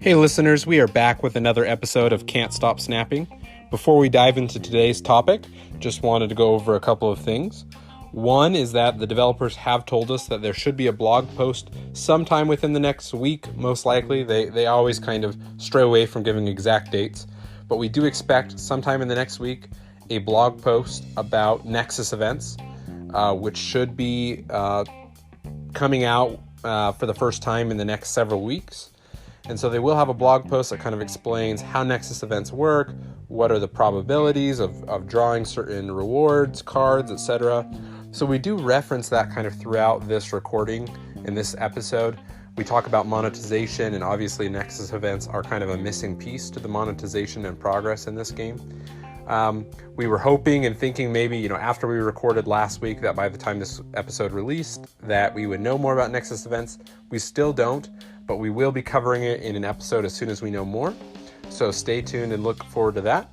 Hey listeners, we are back with another episode of Can't Stop Snapping. Before we dive into today's topic, just wanted to go over a couple of things. One is that the developers have told us that there should be a blog post sometime within the next week, most likely. They always kind of stray away from giving exact dates, but we do expect sometime in the next week a blog post about Nexus events, which should be coming out for the first time in the next several weeks. And so they will have a blog post that kind of explains how Nexus events work, what are the probabilities of drawing certain rewards, cards, etc. So we do reference that kind of throughout this recording in this episode. We talk about monetization, and obviously Nexus events are kind of a missing piece to the monetization and progress in this game. We were hoping and thinking maybe, after we recorded last week that by the time this episode released that we would know more about Nexus events. We still don't, but we will be covering it in an episode as soon as we know more. So stay tuned and look forward to that.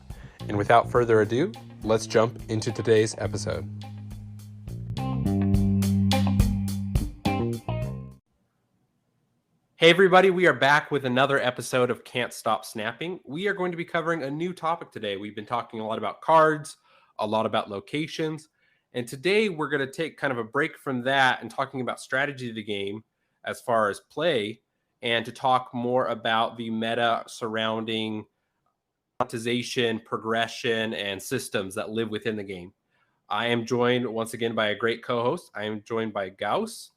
And without further ado, let's jump into today's episode. Hey everybody, we are back with another episode of Can't Stop Snapping. We are going to be covering a new topic today. We've been talking a lot about cards, a lot about locations, and today we're going to take kind of a break from that and talking about strategy of the game as far as play, and to talk more about the meta surrounding monetization, progression, and systems that live within the game. I am joined once again by a great co-host. I am joined by Gauss.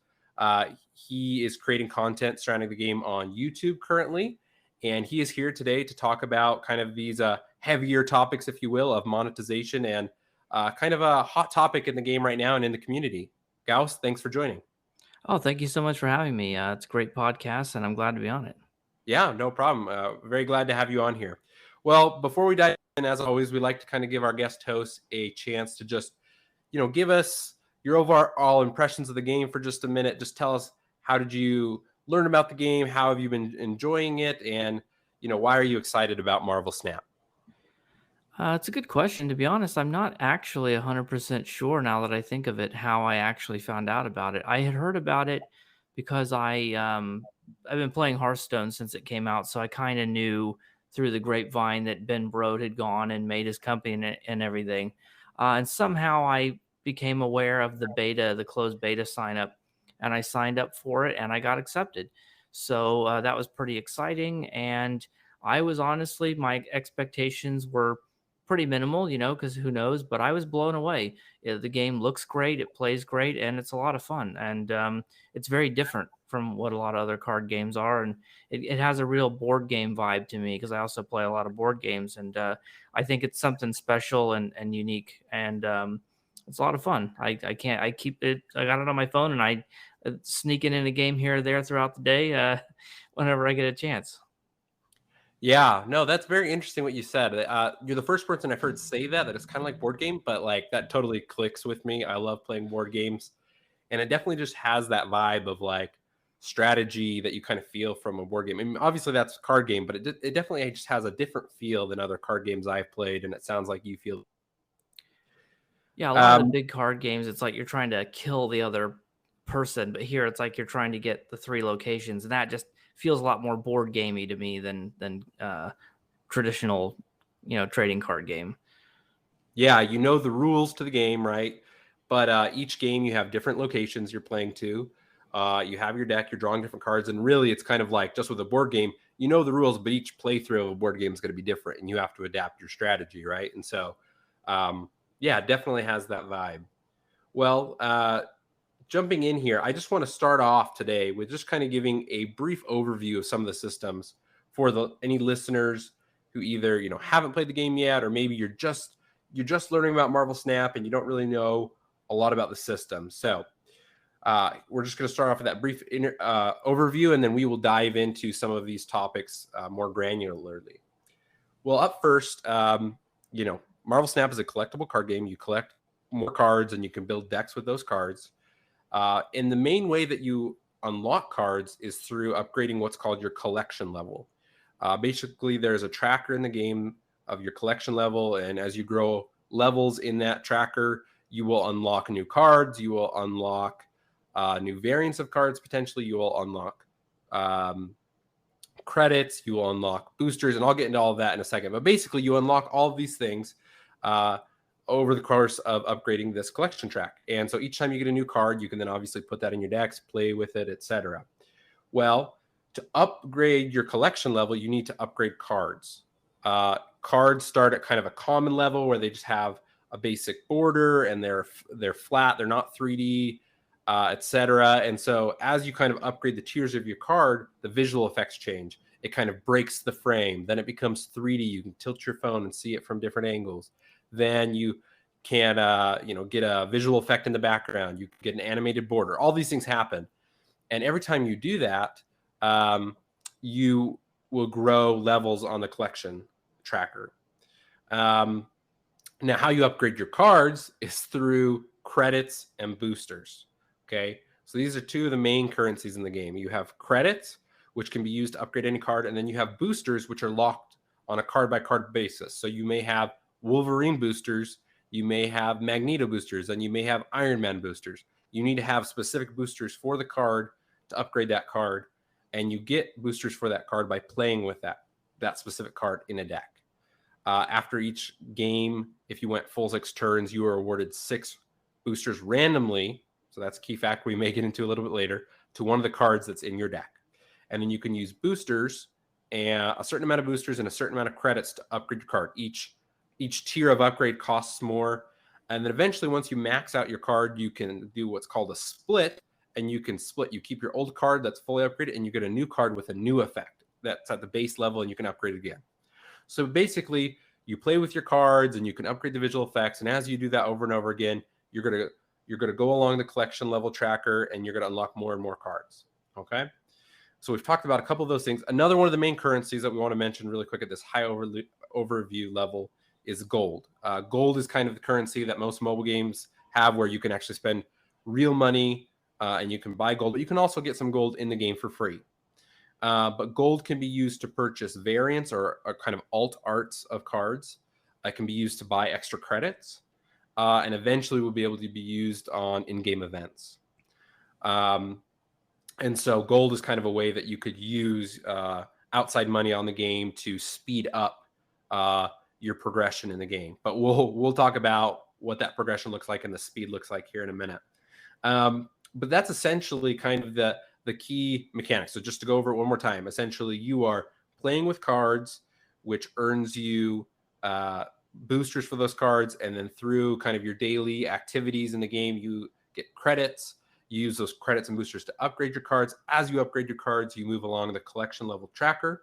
He is creating content surrounding the game on YouTube currently, and he is here today to talk about kind of these heavier topics, if you will, of monetization and kind of a hot topic in the game right now and in the community. Gauss, thanks for joining. Oh, thank you so much for having me. It's a great podcast, and I'm glad to be on it. Yeah, no problem. Very glad to have you on here. Well, before we dive in, as always, we like to kind of give our guest hosts a chance to just, give us your overall impressions of the game for just a minute. Just tell us, how did you learn about the game? How have you been enjoying it? And, why are you excited about Marvel Snap? It's a good question. To be honest, I'm not actually 100% sure now that I think of it, how I actually found out about it. I had heard about it because I've been playing Hearthstone since it came out, so I kind of knew through the grapevine that Ben Brode had gone and made his company and everything. And somehow I became aware of the closed beta sign up, and I signed up for it and I got accepted. So that was pretty exciting. And I was honestly, my expectations were pretty minimal, because who knows, but I was blown away. The game looks great, it plays great, and it's a lot of fun. And it's very different from what a lot of other card games are. And it has a real board game vibe to me because I also play a lot of board games. And I think it's something special and unique. And it's a lot of fun. I keep it, I got it on my phone, and I sneak it in a game here or there throughout the day whenever I get a chance. Yeah, no, that's very interesting what you said. You're the first person I've heard say that it's kind of like board game, but like that totally clicks with me. I love playing board games, and it definitely just has that vibe of like strategy that you kind of feel from a board game. I mean, obviously that's a card game, but it definitely just has a different feel than other card games I've played, and it sounds like you feel. Yeah, a lot of the big card games, it's like you're trying to kill the other person, but here it's like you're trying to get the three locations, and that just feels a lot more board gamey to me than traditional, trading card game. Yeah, the rules to the game, right? But each game you have different locations you're playing to. You have your deck, you're drawing different cards, and really it's kind of like just with a board game, the rules, but each playthrough of a board game is going to be different, and you have to adapt your strategy, right? And so, yeah, it definitely has that vibe. Well, jumping in here, I just want to start off today with just kind of giving a brief overview of some of the systems for any listeners who either haven't played the game yet, or maybe you're just learning about Marvel Snap and you don't really know a lot about the system. So we're just going to start off with that brief overview, and then we will dive into some of these topics more granularly. Well, up first, Marvel Snap is a collectible card game. You collect more cards and you can build decks with those cards. And the main way that you unlock cards is through upgrading what's called your collection level. Basically, there's a tracker in the game of your collection level, and as you grow levels in that tracker, you will unlock new cards, you will unlock new variants of cards. Potentially, you will unlock credits, you will unlock boosters, and I'll get into all of that in a second. But basically, you unlock all of these things over the course of upgrading this collection track. And so each time you get a new card, you can then obviously put that in your decks, play with it, etc. Well, to upgrade your collection level, you need to upgrade cards. Cards start at kind of a common level where they just have a basic border and they're flat, they're not 3D, etc. And so as you kind of upgrade the tiers of your card, the visual effects change. It kind of breaks the frame. Then it becomes 3D. You can tilt your phone and see it from different angles. Then you can get a visual effect in the background. You can get an animated border. All these things happen. And every time you do that, you will grow levels on the collection tracker. Now, how you upgrade your cards is through credits and boosters. Okay, so these are two of the main currencies in the game. You have credits, which can be used to upgrade any card, and then you have boosters, which are locked on a card-by-card basis. So you may have Wolverine boosters, you may have Magneto boosters, and you may have Iron Man boosters. You need to have specific boosters for the card to upgrade that card, and you get boosters for that card by playing with that specific card in a deck. After each game, if you went full 6 turns, you are awarded 6 boosters randomly. So that's a key fact we may get into a little bit later, to one of the cards that's in your deck. And then you can use boosters, and a certain amount of boosters and a certain amount of credits to upgrade your card. Each tier of upgrade costs more. And then eventually, once you max out your card, you can do what's called a split. And you can split. You keep your old card that's fully upgraded, and you get a new card with a new effect that's at the base level, and you can upgrade it again. So basically, you play with your cards, and you can upgrade the visual effects. And as you do that over and over again, you're gonna go along the collection level tracker, and you're gonna unlock more and more cards. Okay. So we've talked about a couple of those things. Another one of the main currencies that we want to mention really quick at this high overview level is gold. Gold is kind of the currency that most mobile games have, where you can actually spend real money and you can buy gold, but you can also get some gold in the game for free. But gold can be used to purchase variants or kind of alt arts of cards. It can be used to buy extra credits, and eventually will be able to be used on in-game events. And so gold is kind of a way that you could use outside money on the game to speed up your progression in the game. But we'll talk about what that progression looks like and the speed looks like here in a minute. But that's essentially kind of the key mechanics. So just to go over it one more time, essentially you are playing with cards, which earns you boosters for those cards. And then through kind of your daily activities in the game, you get credits. You use those credits and boosters to upgrade your cards. As you upgrade your cards, you move along the collection level tracker.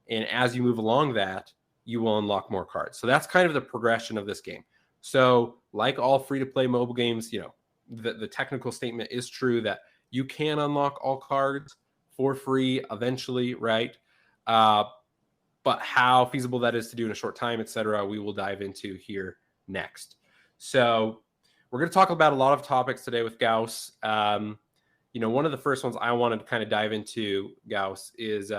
And as you move along that, you will unlock more cards. So that's kind of the progression of this game. So like all free-to-play mobile games, the technical statement is true that you can unlock all cards for free eventually, right? But how feasible that is to do in a short time, etc., we will dive into here next. So we're going to talk about a lot of topics today with Gauss. One of the first ones I wanted to kind of dive into, Gauss, is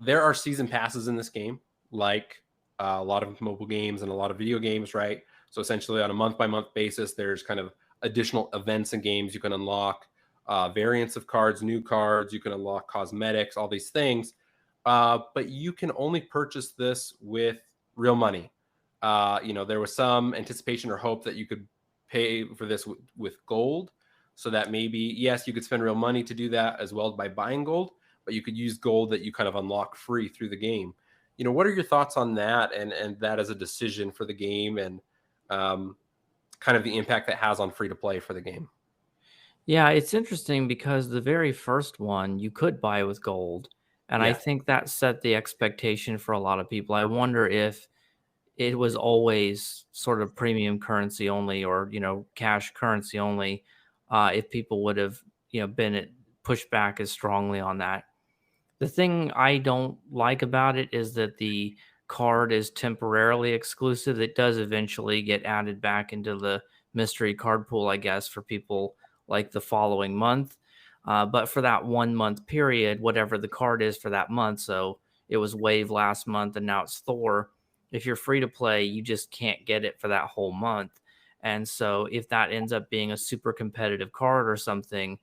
there are season passes in this game, like a lot of mobile games and a lot of video games, right? So essentially on a month-by-month basis, there's kind of additional events and games you can unlock, variants of cards, new cards, you can unlock cosmetics, all these things. But you can only purchase this with real money. There was some anticipation or hope that you could pay for this with gold, so that maybe, yes, you could spend real money to do that as well by buying gold, but you could use gold that you kind of unlock free through the game. What are your thoughts on that and that as a decision for the game and kind of the impact that has on free to play for the game? Yeah, it's interesting because the very first one you could buy with gold. And I Yeah. think that set the expectation for a lot of people. I wonder if it was always sort of premium currency only or, cash currency only, if people would have, been pushed back as strongly on that. The thing I don't like about it is that the card is temporarily exclusive. It does eventually get added back into the mystery card pool, I guess, for people like the following month. But for that 1 month period, whatever the card is for that month, so it was Wave last month and now it's Thor. If you're free to play, you just can't get it for that whole month. And so if that ends up being a super competitive card or something,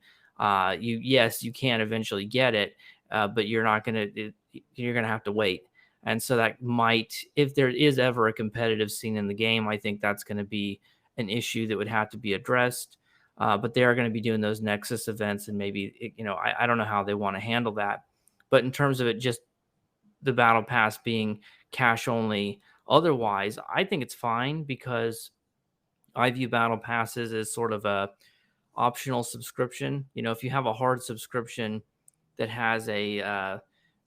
you can eventually get it, but you're gonna have to wait. And so that might, if there is ever a competitive scene in the game, I think that's going to be an issue that would have to be addressed. But they are going to be doing those Nexus events, and maybe I don't know how they want to handle that. But in terms of it just the battle pass being cash only, otherwise, I think it's fine because I view battle passes as sort of a optional subscription. If you have a hard subscription that has a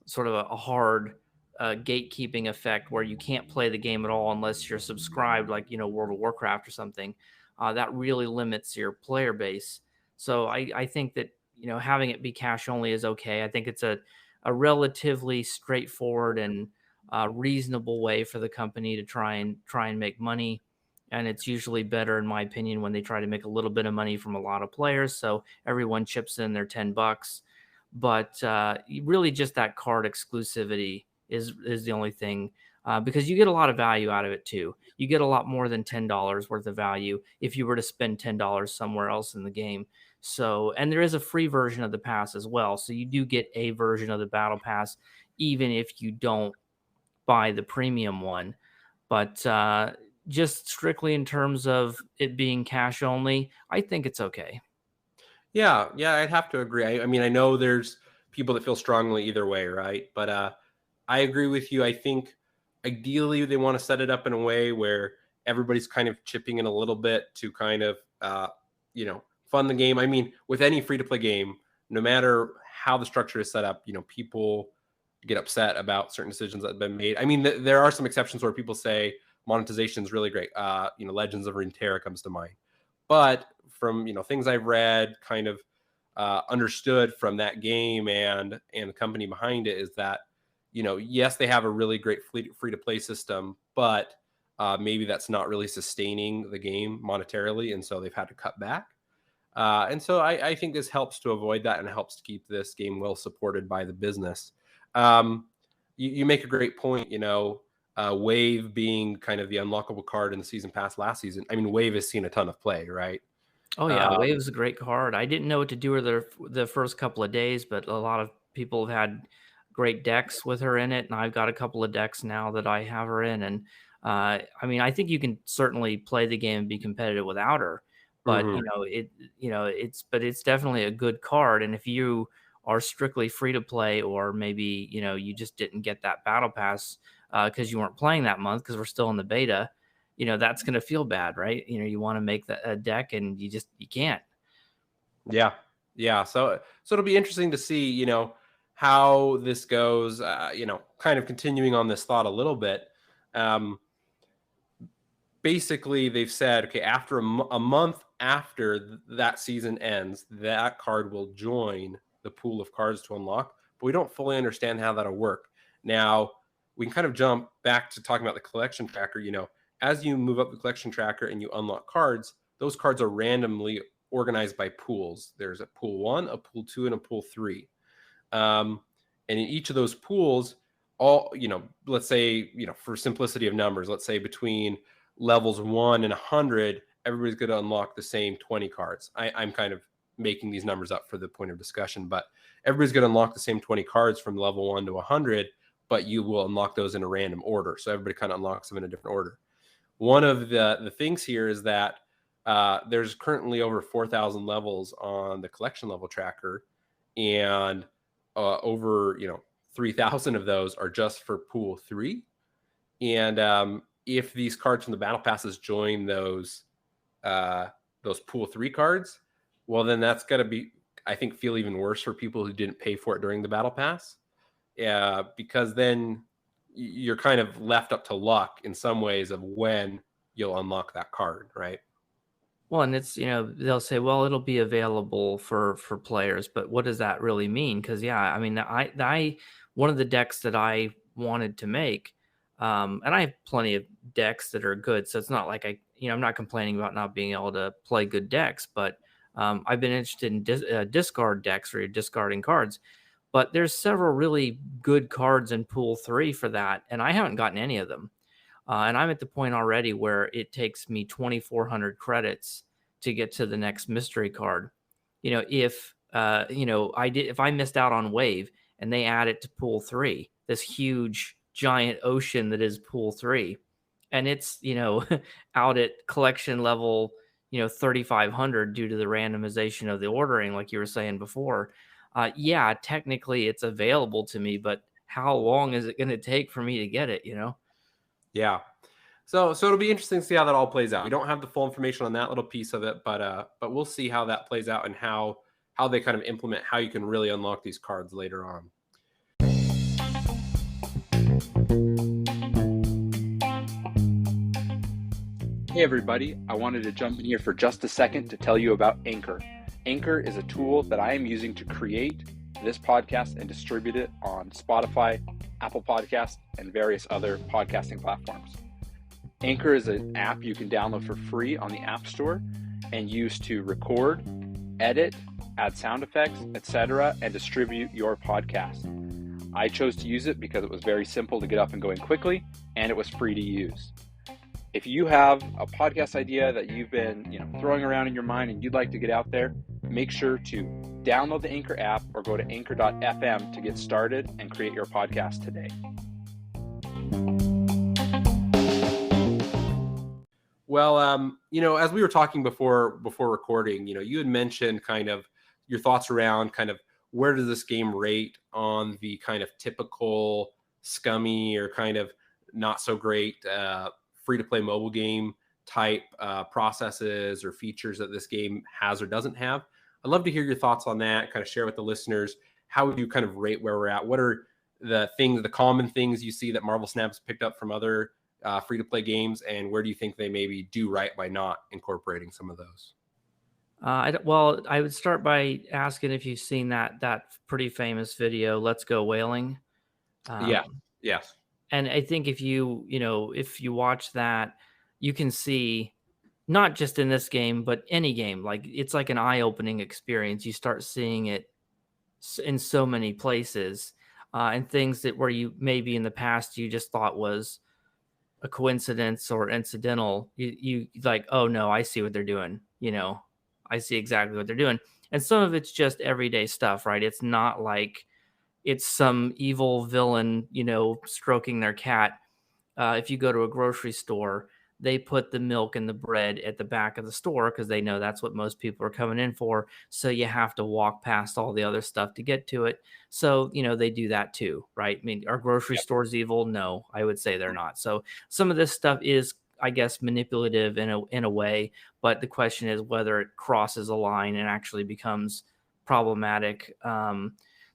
sort of a hard gatekeeping effect where you can't play the game at all unless you're subscribed, like World of Warcraft or something, that really limits your player base. So I think that having it be cash only is okay. I think it's a relatively straightforward and reasonable way for the company to try and make money. And it's usually better, in my opinion, when they try to make a little bit of money from a lot of players. So everyone chips in their $10. But really, just that card exclusivity is the only thing, because you get a lot of value out of it too. You get a lot more than $10 worth of value if you were to spend $10 somewhere else in the game. So, and there is a free version of the pass as well. So you do get a version of the battle pass, even if you don't buy the premium one. But just strictly in terms of it being cash only, I think it's okay. Yeah, I'd have to agree. I mean, I know there's people that feel strongly either way, right? But I agree with you. I think ideally they want to set it up in a way where everybody's kind of chipping in a little bit to kind of fund the game. I mean, with any free to play game, no matter how the structure is set up, people get upset about certain decisions that have been made. I mean, there are some exceptions where people say monetization is really great. Legends of Runeterra comes to mind. But from things I've read, kind of understood from that game and the company behind it is that yes, they have a really great free to play system, but maybe that's not really sustaining the game monetarily, and so they've had to cut back. And so I think this helps to avoid that and helps to keep this game well supported by the business. You make a great point. Wave being kind of the unlockable card in the season pass last season. I mean, Wave has seen a ton of play, right? Oh yeah, Um, Wave is a great card. I didn't know what to do with her the first couple of days, but a lot of people have had great decks with her in it, and I've got a couple of decks now that I have her in. And I mean, I think you can certainly play the game and be competitive without her, but mhm. it's definitely a good card. And if you are strictly free to play, or maybe you just didn't get that battle pass because you weren't playing that month because we're still in the beta, that's going to feel bad, right? You want to make a deck and you can't. Yeah, yeah. So it'll be interesting to see, how this goes. Kind of continuing on this thought a little bit. Um, Basically they've said, okay, after a month after that season ends, that card will join the pool of cards to unlock, but we don't fully understand how that'll work. Now we can kind of jump back to talking about the collection tracker. As you move up the collection tracker and you unlock cards, those cards are randomly organized by pools. There's a pool 1, a pool 2, and a pool 3. And in each of those pools, all let's say, for simplicity of numbers, let's say between levels 1 and 100, everybody's going to unlock the same 20 cards. I'm kind of making these numbers up for the point of discussion, but everybody's going to unlock the same 20 cards from level 1 to 100, but you will unlock those in a random order. So everybody kind of unlocks them in a different order. One of the things here is that there's currently over 4,000 levels on the collection level tracker, and over 3,000 of those are just for pool 3. And if these cards from the battle passes join those pool 3 cards, well, then that's going to be, I think, feel even worse for people who didn't pay for it during the battle pass. Because then you're kind of left up to luck in some ways of when you'll unlock that card, right? Well, and it's, they'll say, well, it'll be available for players, but what does that really mean? Because yeah, I mean, I one of the decks that I wanted to make, and I have plenty of decks that are good, so it's not like I'm not complaining about not being able to play good decks, but I've been interested in discard decks where you're discarding cards. But there's several really good cards in pool 3 for that, and I haven't gotten any of them. And I'm at the point already where it takes me 2,400 credits to get to the next mystery card. If I missed out on Wave and they add it to Pool 3, this huge giant ocean that is Pool 3, and it's, out at collection level, 3,500 due to the randomization of the ordering, like you were saying before. Yeah, technically it's available to me, but how long is it going to take for me to get it, Yeah. So it'll be interesting to see how that all plays out. We don't have the full information on that little piece of it, but we'll see how that plays out and how they kind of implement how you can really unlock these cards later on. Hey everybody, I wanted to jump in here for just a second to tell you about Anchor. Anchor is a tool that I am using to create this podcast and distribute it on Spotify, Apple Podcasts, and various other podcasting platforms. Anchor is an app you can download for free on the App Store and use to record, edit, add sound effects, etc., and distribute your podcast. I chose to use it because it was very simple to get up and going quickly, and it was free to use. If you have a podcast idea that you've been throwing around in your mind and you'd like to get out there, make sure to download the Anchor app or go to anchor.fm to get started and create your podcast today. Well, as we were talking before recording, you had mentioned kind of your thoughts around kind of where does this game rate on the kind of typical scummy or kind of not so great free-to-play mobile game type processes or features that this game has or doesn't have. I'd love to hear your thoughts on that, kind of share with the listeners. How would you kind of rate where we're at? What are the common things you see that Marvel Snap's picked up from other free-to-play games, and where do you think they maybe do right by not incorporating some of those? I would start by asking if you've seen that pretty famous video, "Let's Go Whaling." Yes. And I think if you watch that, you can see, not just in this game, but any game, like it's like an eye-opening experience. You start seeing it in so many places, and things that where you maybe in the past you just thought was a coincidence or incidental. You like, oh no, I see what they're doing. I see exactly what they're doing. And some of it's just everyday stuff, right? It's not like it's some evil villain, stroking their cat. If you go to a grocery store, they put the milk and the bread at the back of the store because they know that's what most people are coming in for. So you have to walk past all the other stuff to get to it. So, they do that too, right? I mean, are grocery stores evil? No, I would say they're not. So some of this stuff is, I guess, manipulative in a way, but the question is whether it crosses a line and actually becomes problematic.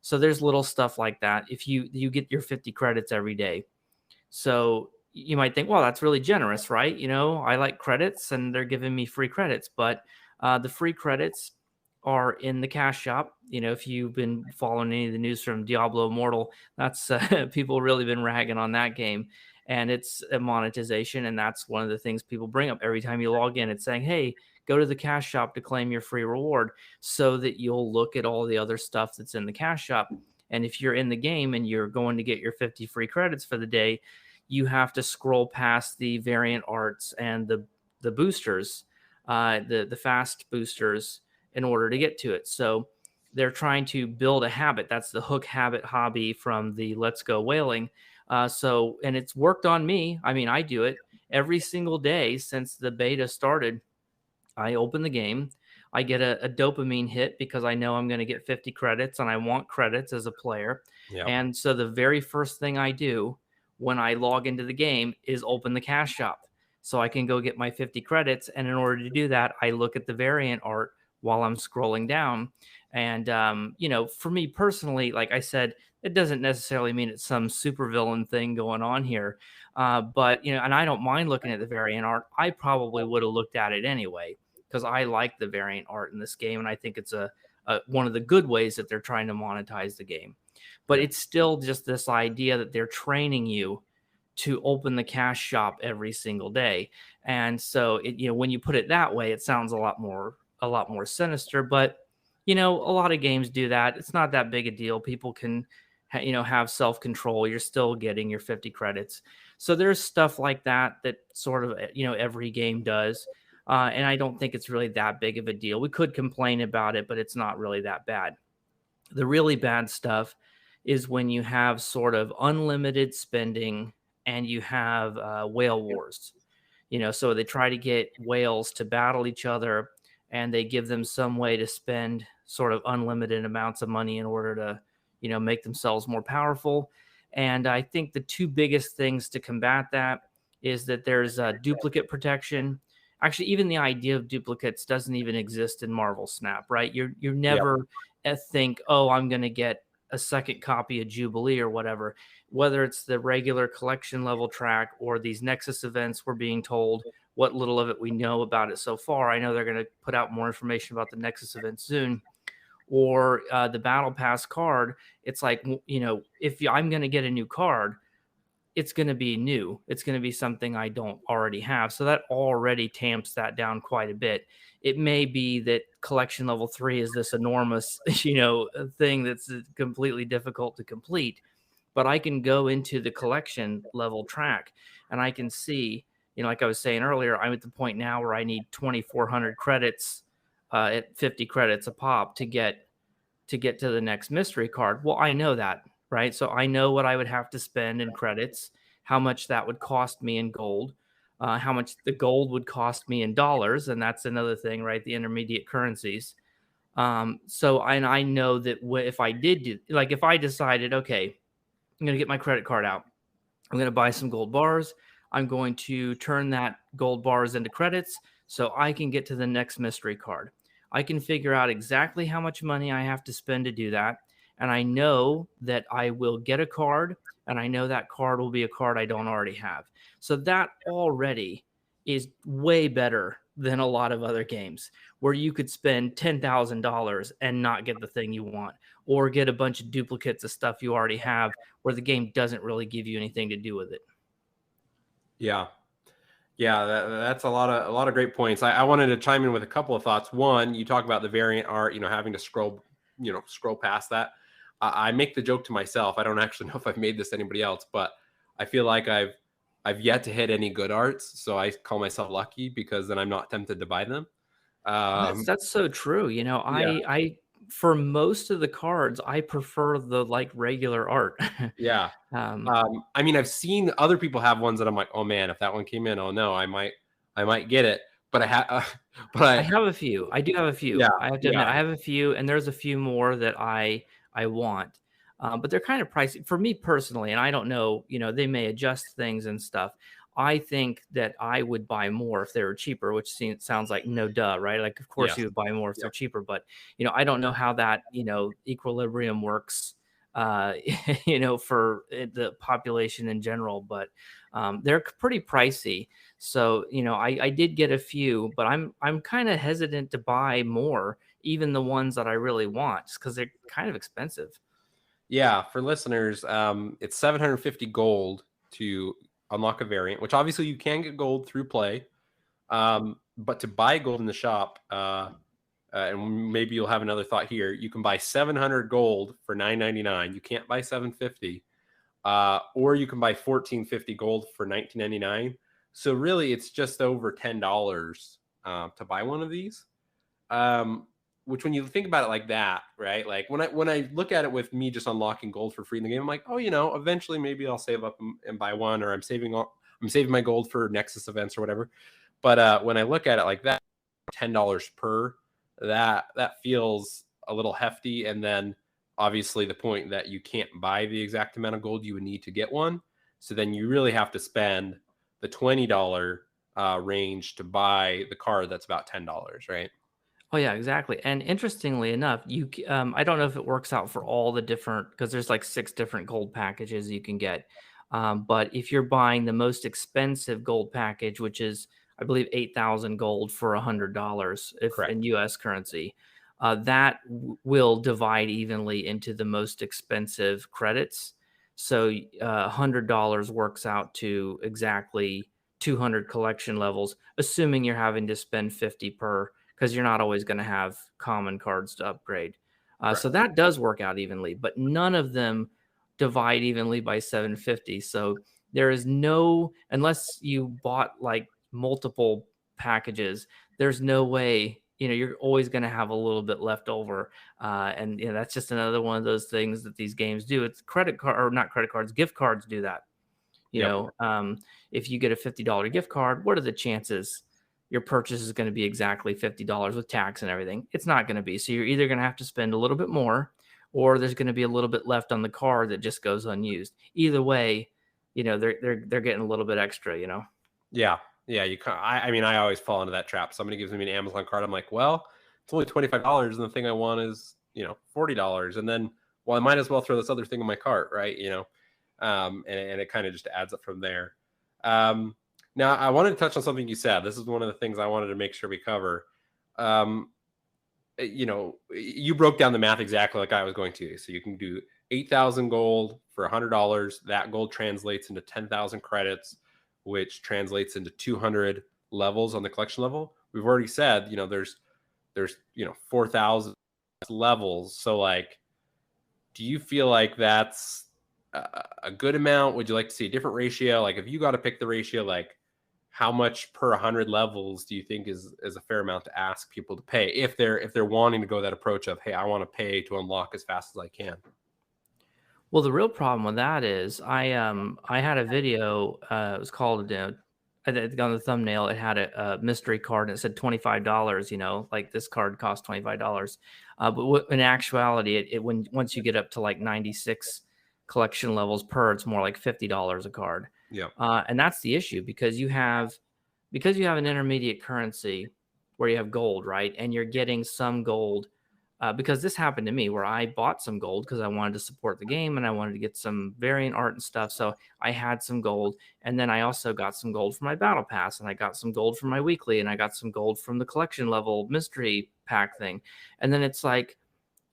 So there's little stuff like that. If you get your 50 credits every day, so you might think, well, that's really generous, right? I like credits and they're giving me free credits, but the free credits are in the cash shop. If you've been following any of the news from Diablo Immortal, that's people really been ragging on that game, and it's a monetization. And that's one of the things people bring up every time you log in. It's saying, hey, go to the cash shop to claim your free reward, so that you'll look at all the other stuff that's in the cash shop. And if you're in the game and you're going to get your 50 free credits for the day, you have to scroll past the variant arts and the boosters, the fast boosters, in order to get to it. So they're trying to build a habit. That's the hook habit hobby from the Let's Go Whaling. And it's worked on me. I mean, I do it every single day since the beta started. I open the game. I get a dopamine hit because I know I'm going to get 50 credits and I want credits as a player. Yeah. And so the very first thing I do when I log into the game is open the cash shop so I can go get my 50 credits. And in order to do that, I look at the variant art while I'm scrolling down. And, for me personally, like I said, it doesn't necessarily mean it's some supervillain thing going on here. But, and I don't mind looking at the variant art. I probably would have looked at it anyway, because I like the variant art in this game. And I think it's one of the good ways that they're trying to monetize the game. But it's still just this idea that they're training you to open the cash shop every single day. And so when you put it that way, it sounds a lot more sinister. But a lot of games do that. It's not that big a deal. People can have self-control. You're still getting your 50 credits. So there's stuff like that sort of, every game does. And I don't think it's really that big of a deal. We could complain about it, but it's not really that bad. The really bad stuff is when you have sort of unlimited spending and you have whale wars. So they try to get whales to battle each other, and they give them some way to spend sort of unlimited amounts of money in order to, make themselves more powerful. And I think the two biggest things to combat that is that there's duplicate protection. Actually, even the idea of duplicates doesn't even exist in Marvel Snap, right? You're Yep. never think, oh, I'm going to get a second copy of Jubilee or whatever. Whether it's the regular collection level track or these Nexus events, we're being told what little of it we know about it so far. I know they're going to put out more information about the Nexus event soon. Or the Battle Pass card. It's like, if I'm going to get a new card, it's going to be new. It's going to be something I don't already have. So that already tamps that down quite a bit. It may be that collection level 3 is this enormous, thing that's completely difficult to complete, but I can go into the collection level track and I can see, like I was saying earlier, I'm at the point now where I need 2,400 credits at 50 credits a pop to get to the next mystery card. Well, I know that, right? So I know what I would have to spend in credits, how much that would cost me in gold, how much the gold would cost me in dollars, and that's another thing, right? The intermediate currencies. And I know that if I if I decided, okay, I'm going to get my credit card out, I'm going to buy some gold bars, I'm going to turn that gold bars into credits so I can get to the next mystery card. I can figure out exactly how much money I have to spend to do that. And I know that I will get a card, and I know that card will be a card I don't already have. So that already is way better than a lot of other games where you could spend $10,000 and not get the thing you want, or get a bunch of duplicates of stuff you already have where the game doesn't really give you anything to do with it. Yeah. Yeah, that's a lot of great points. I wanted to chime in with a couple of thoughts. One, you talk about the variant art, having to scroll past that. I make the joke to myself. I don't actually know if I've made this to anybody else, but I feel like I've yet to hit any good arts, so I call myself lucky because then I'm not tempted to buy them. That's so true. Yeah. I for most of the cards, I prefer the regular art. Yeah. um, I mean, I've seen other people have ones that I'm like, oh man, if that one came in, oh no, I might get it. But I have a few. I do have a few. Yeah, I have to admit, I have a few, and there's a few more that I want, but they're kind of pricey for me personally. And I don't know, they may adjust things and stuff. I think that I would buy more if they were cheaper, which sounds like no duh, right? Like, of course Yes. you would buy more if Yep. they're cheaper, but I don't know how that equilibrium works, for the population in general, but they're pretty pricey. So, I did get a few, but I'm kind of hesitant to buy more, even the ones that I really want, just because they're kind of expensive. Yeah, for listeners, it's 750 gold to unlock a variant, which obviously you can get gold through play. But to buy gold in the shop, and maybe you'll have another thought here, you can buy 700 gold for $9.99. You can't buy 750. Or you can buy 1450 gold for $19.99. So really, it's just over $10 to buy one of these. Which, when you think about it like that, right? Like when I look at it with me just unlocking gold for free in the game, I'm like, oh, eventually maybe I'll save up and buy one, or I'm saving my gold for Nexus events or whatever. But when I look at it like that, $10 per, that feels a little hefty. And then obviously the point that you can't buy the exact amount of gold you would need to get one. So then you really have to spend the $20 range to buy the card that's about $10, right? Oh yeah, exactly. And interestingly enough, I don't know if it works out for all the different, because there's like 6 different gold packages you can get. But if you're buying the most expensive gold package, which is I believe 8,000 gold for $100 if Correct. in U.S. currency, that will divide evenly into the most expensive credits. So $100 works out to exactly 200 collection levels, assuming you're having to spend 50 per, because you're not always going to have common cards to upgrade. So that does work out evenly, but none of them divide evenly by 750. So There is no, unless you bought like multiple packages, there's no way, you're always going to have a little bit left over. And that's just another one of those things that these games do. It's credit card, or not credit cards, gift cards do that. If you get a $50 gift card, what are the chances your purchase is going to be exactly $50 with tax and everything? It's not going to be. So you're either going to have to spend a little bit more, or there's going to be a little bit left on the card that just goes unused. Either way, they're getting a little bit extra. Yeah. I mean, I always fall into that trap. Somebody gives me an Amazon card, I'm like, well, it's only $25, and the thing I want is $40, and then, well, I might as well throw this other thing in my cart, right? And it kind of just adds up from there. Now, I wanted to touch on something you said. This is one of the things I wanted to make sure we cover. You broke down the math exactly like I was going to. So you can do 8,000 gold for $100. That gold translates into 10,000 credits, which translates into 200 levels on the collection level. We've already said, there's 4,000 levels. So like, do you feel like that's a good amount? Would you like to see a different ratio? Like, if you got to pick the ratio, like how much per 100 levels do you think is a fair amount to ask people to pay if they're wanting to go that approach of, hey, I want to pay to unlock as fast as I can? Well, the real problem with that is I had a video. It was called, on the thumbnail, it had a mystery card and it said $25. Like this card cost $25. But in actuality, once you get up to like 96 collection levels per, it's more like $50 a card. Yeah. And that's the issue, because you have an intermediate currency where you have gold, right? And you're getting some gold. Because this happened to me where I bought some gold because I wanted to support the game and I wanted to get some variant art and stuff. So I had some gold, and then I also got some gold for my battle pass, and I got some gold from my weekly, and I got some gold from the collection level mystery pack thing. And then it's like,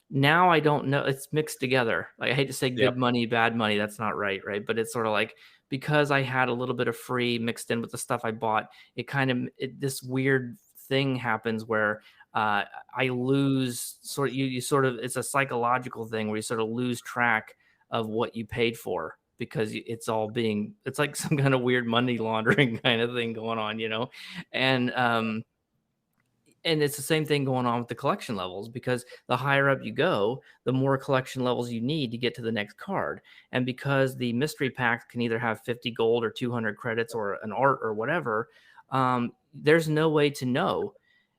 now I don't know, it's mixed together. Like, I hate to say good money, bad money. That's not right. But it's sort of like, because I had a little bit of free mixed in with the stuff I bought, this weird thing happens where I lose it's a psychological thing where you sort of lose track of what you paid for, because it's like some kind of weird money laundering kind of thing going on, and it's the same thing going on with the collection levels, because the higher up you go, the more collection levels you need to get to the next card. And because the mystery pack can either have 50 gold or 200 credits or an art or whatever, there's no way to know,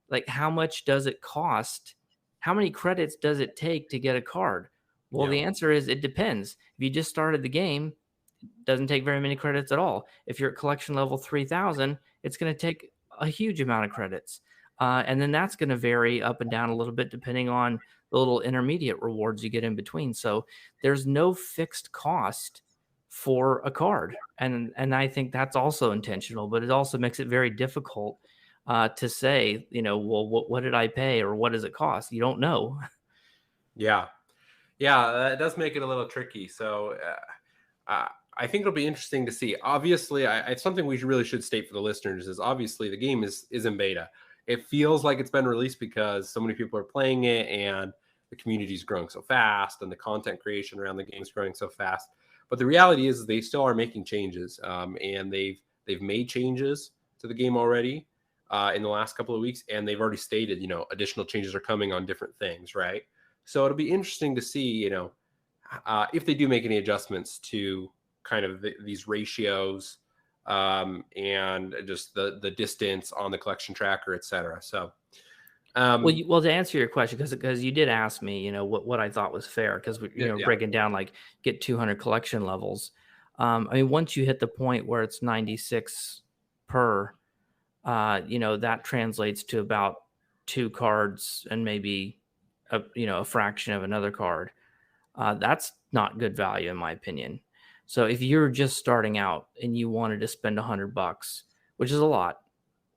like, how much does it cost? How many credits does it take to get a card? Well, the answer is it depends. If you just started the game, it doesn't take very many credits at all. If you're at collection level 3,000, it's going to take a huge amount of credits. And then that's going to vary up and down a little bit depending on the little intermediate rewards you get in between. So there's no fixed cost for a card. And I think that's also intentional, but it also makes it very difficult to say, well, what did I pay, or what does it cost? You don't know. Yeah, that does make it a little tricky. So I think it'll be interesting to see. Obviously, it's something we really should state for the listeners is, obviously the game is in beta. It feels like it's been released because so many people are playing it and the community is growing so fast and the content creation around the game is growing so fast. But the reality is they still are making changes, and they've made changes to the game already in the last couple of weeks, and they've already stated, additional changes are coming on different things, right? So it'll be interesting to see, if they do make any adjustments to kind of these ratios, and just the distance on the collection tracker, etc. So, well, to answer your question, because you did ask me, what I thought was fair, because we breaking down, like, get 200 collection levels. I mean, once you hit the point where it's 96 per, that translates to about 2 cards and maybe a fraction of another card. That's not good value, in my opinion. So if you're just starting out and you wanted to spend $100, which is a lot,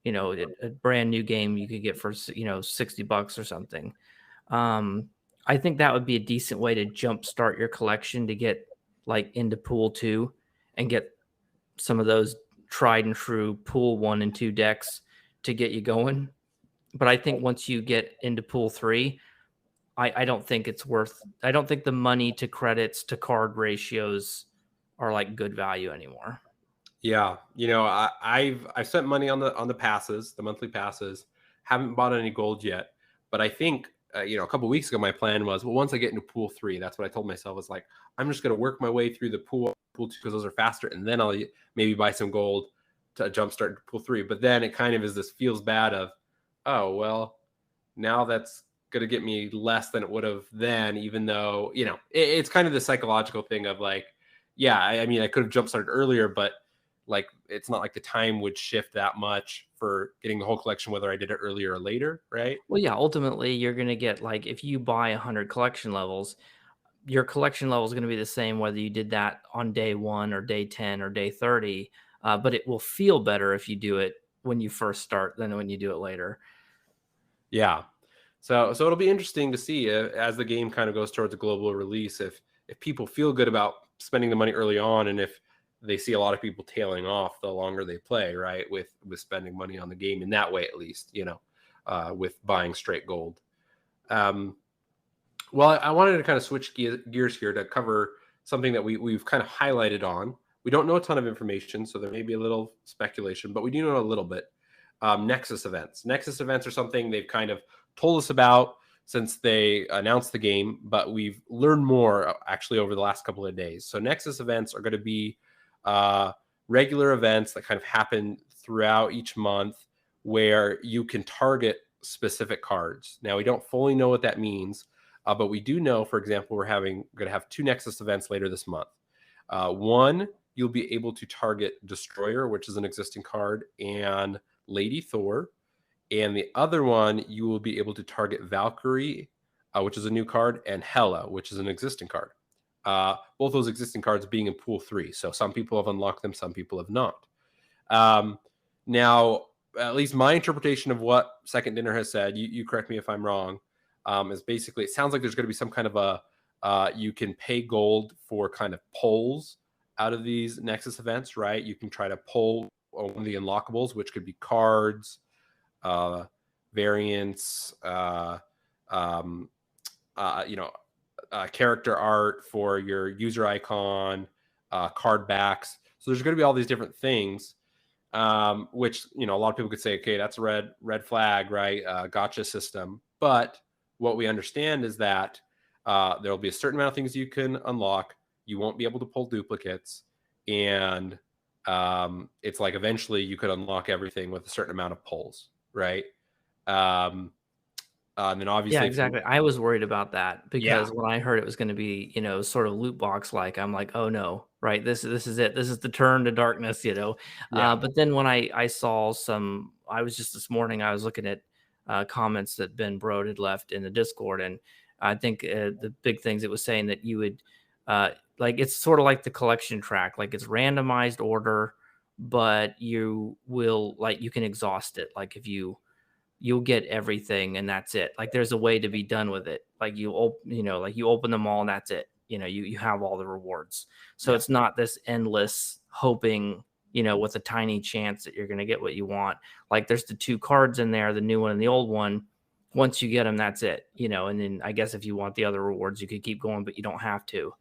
a brand new game you could get for, $60 or something. I think that would be a decent way to jumpstart your collection, to get like into pool 2 and get some of those tried and true pool 1 and 2 decks to get you going. But I think once you get into pool 3, I don't think the money to credits to card ratios are like good value anymore. Yeah, I've spent money on the passes, the monthly passes. Haven't bought any gold yet, but I think a couple weeks ago my plan was, well, once I get into pool 3, that's what I told myself, was like, I'm just going to work my way through the pool 2 because those are faster, and then I'll maybe buy some gold to jumpstart into pool 3. But then it kind of is this feels bad of, oh well, now that's going to get me less than it would have then, even though it's kind of the psychological thing of like, yeah, I mean I could have jump started earlier, but like it's not like the time would shift that much for getting the whole collection, whether I did it earlier or later, right? Well, yeah, ultimately you're going to get, like, if you buy 100 collection levels, your collection level is going to be the same whether you did that on day 1 or day 10 or day 30, but it will feel better if you do it when you first start than when you do it later. Yeah. So it'll be interesting to see as the game kind of goes towards a global release, if people feel good about spending the money early on, and if they see a lot of people tailing off the longer they play, right? With spending money on the game in that way, at least, with buying straight gold. Well, I wanted to kind of switch gears here to cover something that we've kind of highlighted on. We don't know a ton of information, so there may be a little speculation, but we do know a little bit. Nexus events. Nexus events are something they've kind of told us about since they announced the game, but we've learned more actually over the last couple of days. So Nexus events are going to be regular events that kind of happen throughout each month where you can target specific cards. Now, we don't fully know what that means, but we do know, for example, we're going to have 2 Nexus events later this month. One, you'll be able to target Destroyer, which is an existing card, and Lady Thor. And the other one, you will be able to target Valkyrie, which is a new card, and Hela, which is an existing card. Both those existing cards being in pool 3. So some people have unlocked them, some people have not. Now, at least my interpretation of what Second Dinner has said, you correct me if I'm wrong, is basically it sounds like there's going to be some kind of you can pay gold for kind of pulls out of these Nexus events, right? You can try to pull one of the unlockables, which could be cards, variants, character art for your user icon, card backs. So there's going to be all these different things, which a lot of people could say, okay, that's a red flag, right? Gotcha system. But what we understand is that there will be a certain amount of things you can unlock. You won't be able to pull duplicates, and it's like eventually you could unlock everything with a certain amount of pulls, right? And then obviously, Yeah, exactly. I was worried about that because Yeah. when I heard it was going to be, sort of loot box like, I'm like, oh no, right? This is it. This is the turn to darkness, Yeah. But then when I saw I was just this morning, I was looking at comments that Ben Brode had left in the Discord, and I think the big things it was saying that you would like, it's sort of like the collection track, like it's randomized order, but you can exhaust it, like if you'll get everything and that's it. Like there's a way to be done with it. Like you open them all and that's it. You have all the rewards. So Yeah. it's not this endless hoping, with a tiny chance that you're going to get what you want. Like there's the 2 cards in there, the new one and the old one. Once you get them, that's it. And then I guess if you want the other rewards, you could keep going, but you don't have to.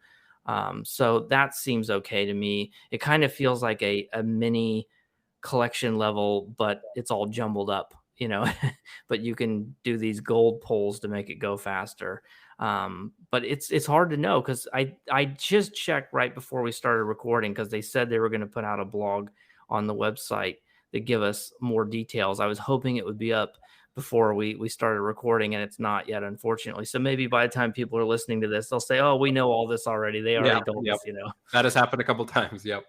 So that seems okay to me. It kind of feels like a mini collection level, but it's all jumbled up, but you can do these gold pulls to make it go faster. But it's hard to know because I just checked right before we started recording because they said they were going to put out a blog on the website that give us more details. I was hoping it would be up before we started recording, and it's not yet, unfortunately. So maybe by the time people are listening to this, they'll say, oh, we know all this already. They already told us, That has happened a couple times. Yep.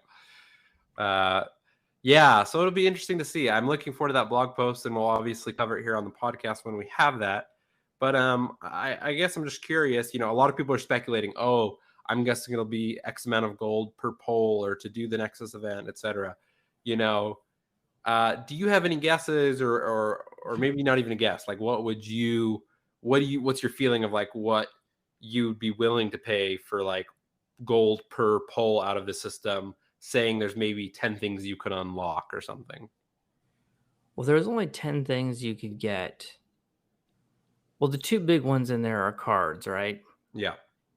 Yeah, so it'll be interesting to see. I'm looking forward to that blog post, and we'll obviously cover it here on the podcast when we have that. But I guess I'm just curious. A lot of people are speculating. Oh, I'm guessing it'll be X amount of gold per poll, or to do the Nexus event, etc. Do you have any guesses, or maybe not even a guess? Like, what's your feeling of like what you'd be willing to pay for like gold per poll out of the system, saying there's maybe 10 things you could unlock or something? Well, there's only 10 things you could get. Well, the 2 big ones in there are cards, right? Yeah.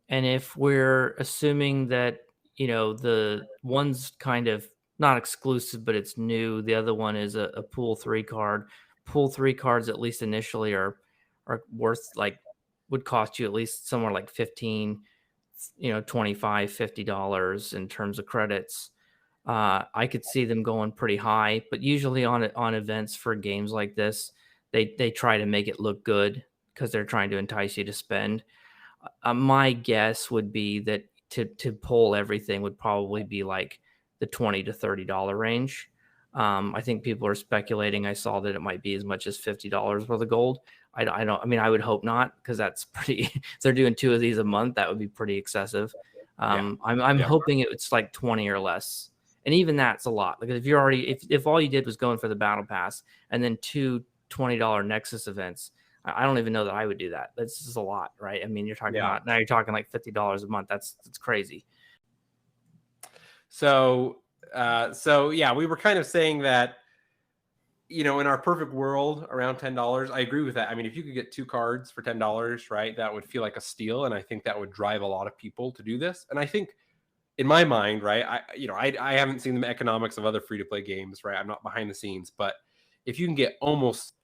And if we're assuming that, the ones kind of not exclusive, but it's new. The other one is a pool 3 card. Pool 3 cards, at least initially, are worth would cost you at least somewhere like 15, 25, $50 in terms of credits. I could see them going pretty high, but usually on events for games like this, they try to make it look good because they're trying to entice you to spend. My guess would be that to pull everything would probably be like the $20 to $30 range. I think people are speculating. I saw that it might be as much as $50 worth of gold. I don't. I mean, I would hope not, because that's pretty. If they're doing 2 of these a month, that would be pretty excessive. I'm hoping it's like 20 or less, and even that's a lot. Like if you're already if all you did was going for the battle pass and then two $20 Nexus events, I don't even know that I would do that. That's just a lot, right? I mean, you're talking about now you're talking like $50 a month. That's crazy. So yeah, we were kind of saying that, in our perfect world, around $10. I agree with that. I mean, if you could get 2 cards for $10, right, that would feel like a steal, and I think that would drive a lot of people to do this. And I think, in my mind, right, I haven't seen the economics of other free-to-play games, right? I'm not behind the scenes, but if you can get almost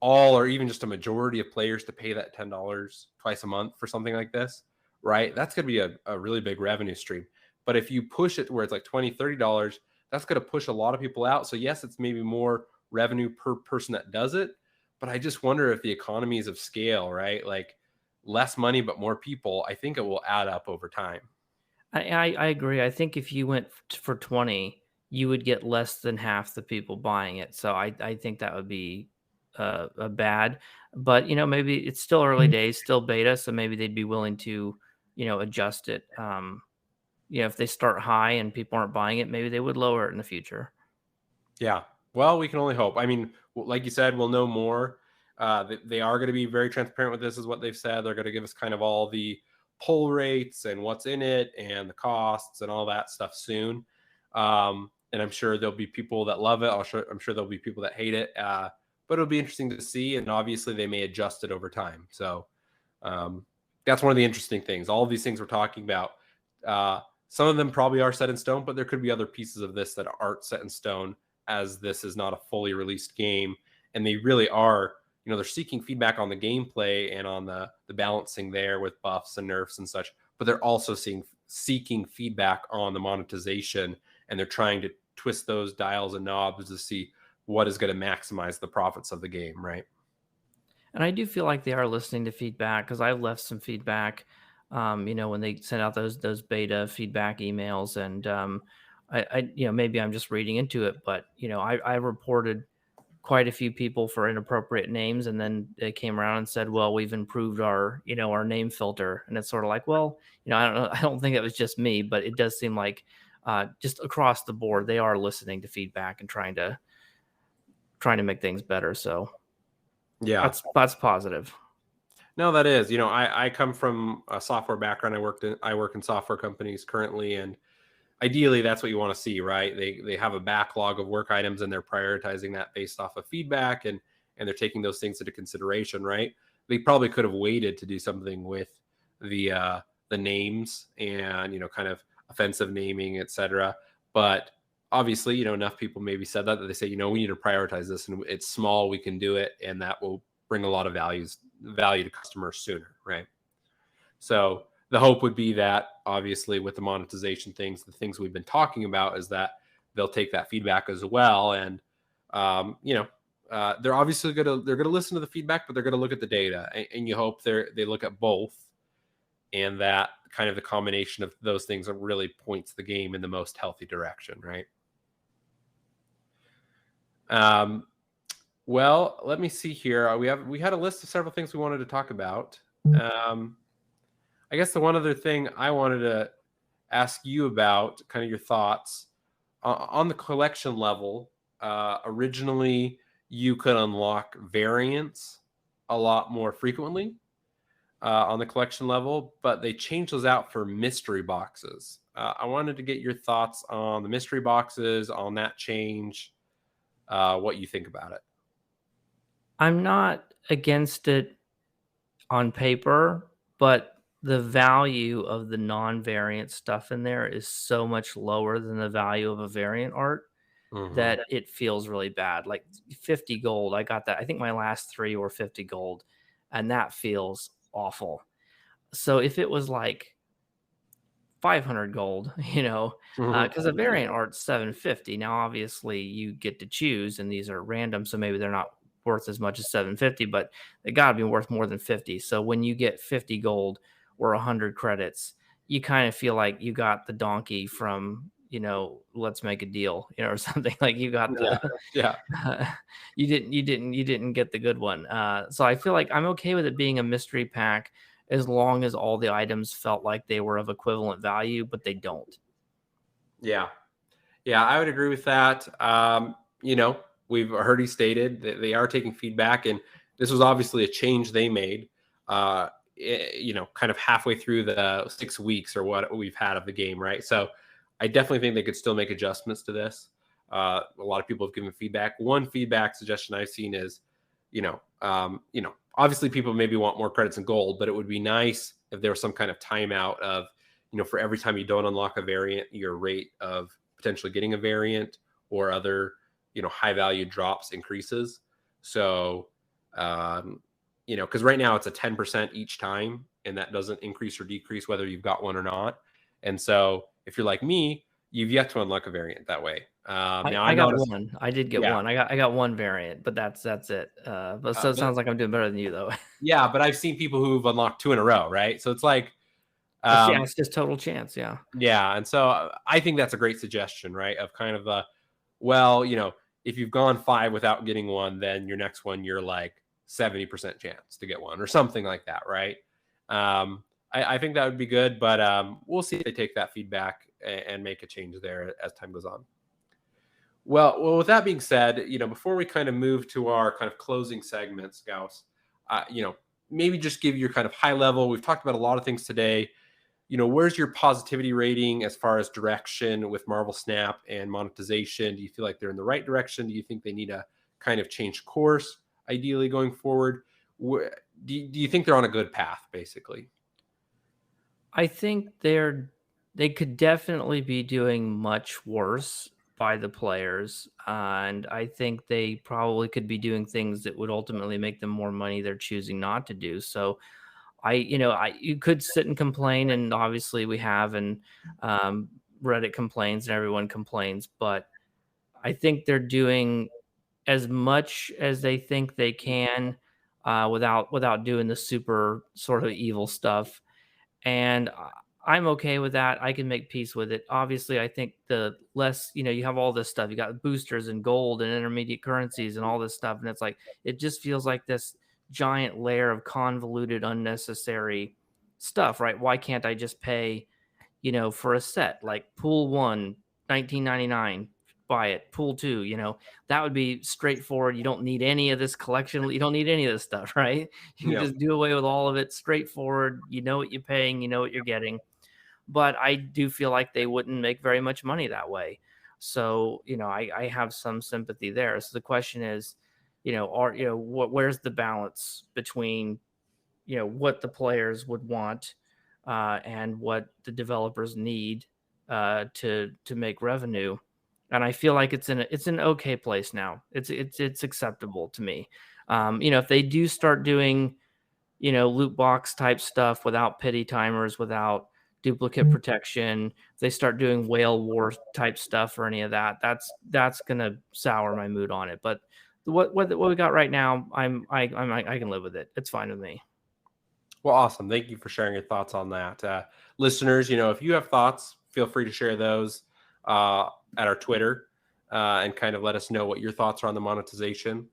all or even just a majority of players to pay that $10 twice a month for something like this, right, that's going to be a really big revenue stream. But if you push it to where it's like $20, $30, that's going to push a lot of people out. So yes, it's maybe more revenue per person that does it, but I just wonder if the economies of scale, right, like less money but more people, I think it will add up over time. I agree. I think if you went for 20, you would get less than half the people buying it. So I think that would be a bad. But maybe it's still early days, still beta, so maybe they'd be willing to adjust it. If they start high and people aren't buying it, maybe they would lower it in the future. Yeah. Well, we can only hope. I mean, like you said, we'll know more. They are going to be very transparent with this, is what they've said. They're going to give us kind of all the pull rates and what's in it and the costs and all that stuff soon. And I'm sure there'll be people that love it. I'm sure there'll be people that hate it. But it'll be interesting to see. And obviously, they may adjust it over time. So that's one of the interesting things. All of these things we're talking about, some of them probably are set in stone, but there could be other pieces of this that aren't set in stone, as this is not a fully released game. And they really are, they're seeking feedback on the gameplay and on the balancing there with buffs and nerfs and such, but they're also seeking feedback on the monetization, and they're trying to twist those dials and knobs to see what is going to maximize the profits of the game, right? And I do feel like they are listening to feedback, because I've left some feedback, when they send out those beta feedback emails, and I maybe I'm just reading into it, but I reported quite a few people for inappropriate names, and then they came around and said, well, we've improved our our name filter. And it's sort of like, well, I don't know, I don't think it was just me, but it does seem like just across the board they are listening to feedback and trying to make things better. So yeah, that's positive. No, that is, I come from a software background. I work in software companies currently, and ideally that's what you want to see, right? They have a backlog of work items, and they're prioritizing that based off of feedback, and they're taking those things into consideration, right? They probably could have waited to do something with the names and kind of offensive naming, etc. But obviously, enough people maybe said that they say, we need to prioritize this, and it's small, we can do it, and that will bring a lot of value to customers sooner, right? So the hope would be that, obviously, with the monetization things, the things we've been talking about, is that they'll take that feedback as well, and they're obviously gonna listen to the feedback, but they're gonna look at the data, and you hope they look at both, and that kind of the combination of those things really points the game in the most healthy direction, right? Well, let me see here. We had a list of several things we wanted to talk about. I guess the one other thing I wanted to ask you about, kind of your thoughts on the collection level. Originally, you could unlock variants a lot more frequently on the collection level, but they changed those out for mystery boxes. I wanted to get your thoughts on the mystery boxes, on that change, what you think about it. I'm not against it on paper, but the value of the non-variant stuff in there is so much lower than the value of a variant art Mhm. that it feels really bad. Like 50 gold, I got that. I think my last 3 were 50 gold, and that feels awful. So if it was like 500 gold, Mhm. because a variant art's 750. Now, obviously, you get to choose, and these are random, so maybe they're not worth as much as 750, but they got to be worth more than 50. So when you get 50 gold or 100 credits, you kind of feel like you got the donkey from, let's make a deal, or something like you got Yeah. the Yeah. you didn't get the good one. So I feel like I'm okay with it being a mystery pack as long as all the items felt like they were of equivalent value, but they don't. Yeah. Yeah, I would agree with that. We've already stated that they are taking feedback, and this was obviously a change they made. Kind of halfway through the 6 weeks or what we've had of the game, right? So, I definitely think they could still make adjustments to this. A lot of people have given feedback. One feedback suggestion I've seen is, obviously people maybe want more credits and gold, but it would be nice if there was some kind of timeout of, for every time you don't unlock a variant, your rate of potentially getting a variant or other high value drops increases. So because right now it's a 10% each time, and that doesn't increase or decrease whether you've got one or not. And so if you're like me, you've yet to unlock a variant that way. Now I I'm got not as one. I did get yeah one. I got one variant, but that's it. But so it but sounds like I'm doing better than you though. yeah, but I've seen people who've unlocked 2 in a row, right? So it's like Yeah, um it's just total chance. Yeah. yeah, and so I think that's a great suggestion, right? Of kind of well, if you've gone 5 without getting one, then your next one you're like 70% chance to get one or something like that, right? I think that would be good, but we'll see if they take that feedback and make a change there as time goes on. Well, with that being said, before we kind of move to our kind of closing segments, Gauss, uh, you know, maybe just give your kind of high level. We've talked about a lot of things today. Where's your positivity rating as far as direction with Marvel Snap and monetization? Do you feel like they're in the right direction? Do you think they need to kind of change course, ideally going forward? Do you think they're on a good path, basically? I think they could definitely be doing much worse by the players, and I think they probably could be doing things that would ultimately make them more money they're choosing not to do. So you could sit and complain, and obviously we have, and um, Reddit complains, and everyone complains, but I think they're doing as much as they think they can without doing the super sort of evil stuff, and I'm okay with that. I can make peace with it. Obviously, I think the less, you have all this stuff. You got boosters and gold and intermediate currencies and all this stuff, and it's like it just feels like this giant layer of convoluted, unnecessary stuff, right? Why can't I just pay, for a set like pool one, 1999, buy it, pool two, that would be straightforward. You don't need any of this collection. You don't need any of this stuff, right? You can Yeah. just do away with all of it, straightforward. You know what you're paying, you know what you're getting. But I do feel like they wouldn't make very much money that way. So, I have some sympathy there. So the question is, where's the balance between what the players would want and what the developers need to make revenue. And I feel like it's an okay place now. It's acceptable to me. If they do start doing loot box type stuff without pity timers, without duplicate protection, if they start doing whale war type stuff or any of that, that's gonna sour my mood on it. But what we got right now, I can live with it. It's fine with me. Well, awesome. Thank you for sharing your thoughts on that. Listeners, if you have thoughts, feel free to share those at our Twitter and kind of let us know what your thoughts are on the monetization.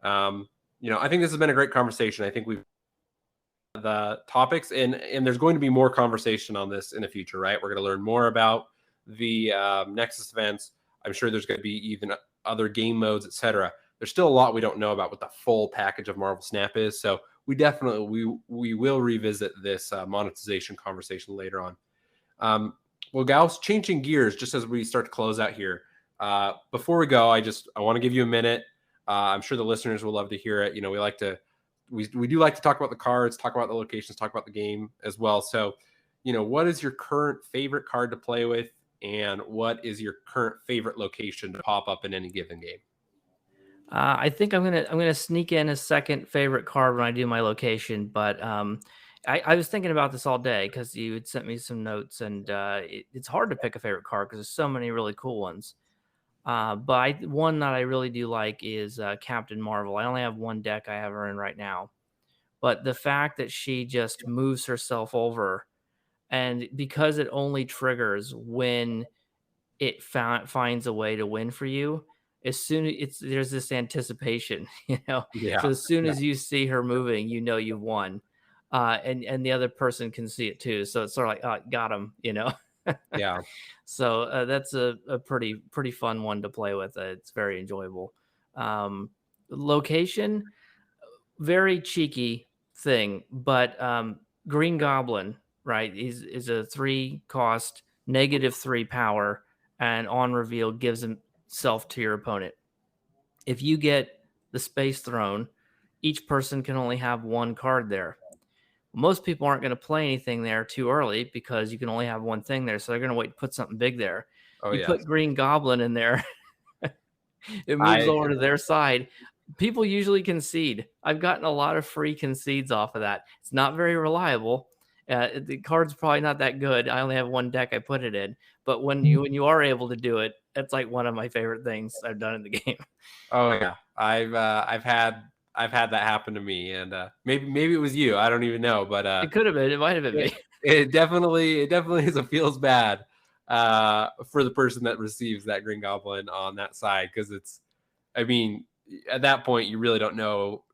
I think this has been a great conversation. I think we've the topics and there's going to be more conversation on this in the future, right? We're going to learn more about the Nexus events. I'm sure there's going to be even other game modes, etc. There's still a lot we don't know about what the full package of Marvel Snap is. So we will revisit this monetization conversation later on. Well, Gauss, changing gears just as we start to close out here. Before we go, I want to give you a minute. I'm sure the listeners will love to hear it. We like to we do like to talk about the cards, talk about the locations, talk about the game as well. So, what is your current favorite card to play with, and what is your current favorite location to pop up in any given game? I think I'm gonna sneak in a second favorite card when I do my location, but I was thinking about this all day because you had sent me some notes, and it's hard to pick a favorite card because there's so many really cool ones. But one that I really do like is Captain Marvel. I only have one deck I have her in right now, but the fact that she just moves herself over, and because it only triggers when it finds a way to win for you, as soon as there's this anticipation, Yeah. so as soon Yeah. as you see her moving, you've won, and the other person can see it too. So it's sort of like, got him. Yeah. So that's a pretty fun one to play with. It's very enjoyable. Location, very cheeky thing, but Green Goblin, right, is a 3 cost, -3 power, and on reveal gives himself to your opponent. If you get the Space Throne, each person can only have one card there. Most people aren't going to play anything there too early because you can only have one thing there, so they're going to wait to put something big there. Oh, You yes. put Green Goblin in there, it moves I over to their side. People usually concede. I've gotten a lot of free concedes off of that. It's not very reliable. The card's probably not that good. I only have one deck I put it in, but when you are able to do it, it's like one of my favorite things I've done in the game. Oh yeah, I've had that happen to me, and maybe it was you. I don't even know, but It could have been. It might have been me. it definitely feels bad for the person that receives that Green Goblin on that side, because I mean, at that point you really don't know.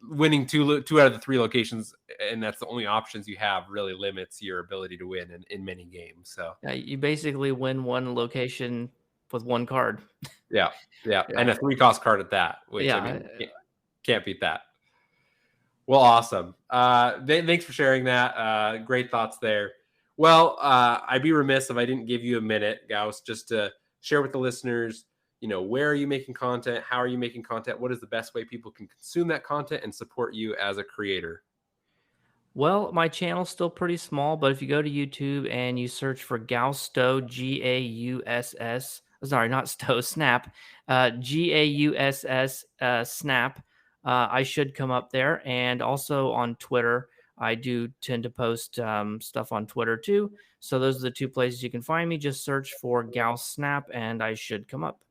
Winning two out of the 3 locations, and that's the only options you have, really limits your ability to win in many games. So You basically win one location with one card. yeah, and a 3-cost card at that, which I Yeah. mean, can't beat that. Well, awesome. Thanks for sharing that. Great thoughts there. Well, I'd be remiss if I didn't give you a minute, Gauss, just to share with the listeners, where are you making content? How are you making content? What is the best way people can consume that content and support you as a creator? Well, my channel's still pretty small, but if you go to YouTube and you search for Gausto, Gauss, sorry, not Sto, Snap, Gauss, Snap, I should come up there. And also on Twitter, I do tend to post stuff on Twitter too. So those are the 2 places you can find me. Just search for Gauss Snap and I should come up.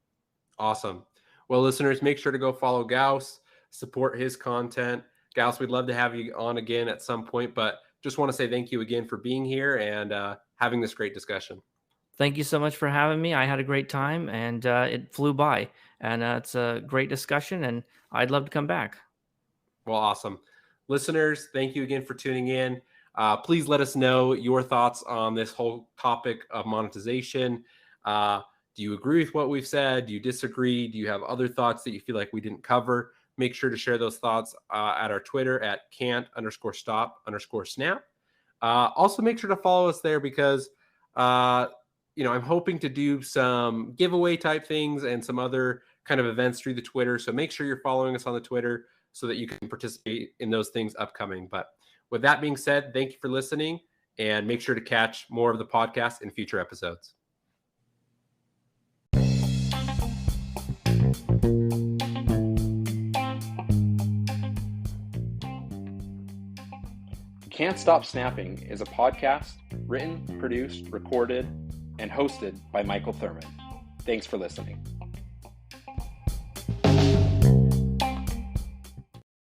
Awesome. Well, listeners, make sure to go follow Gauss, support his content. Gauss, we'd love to have you on again at some point, but just want to say thank you again for being here and having this great discussion. Thank you so much for having me. I had a great time, and it flew by. And it's a great discussion, and I'd love to come back. Well, awesome. Listeners, thank you again for tuning in. Please let us know your thoughts on this whole topic of monetization. Do you agree with what we've said? Do you disagree? Do you have other thoughts that you feel like we didn't cover? Make sure to share those thoughts at our Twitter at can't_stop_snap. Also, make sure to follow us there because, I'm hoping to do some giveaway type things and some other kind of events through the Twitter. So make sure you're following us on the Twitter so that you can participate in those things upcoming. But with that being said, thank you for listening, and make sure to catch more of the podcast in future episodes. Can't Stop Snapping is a podcast written, produced, recorded, and hosted by Michael Thurman. Thanks for listening.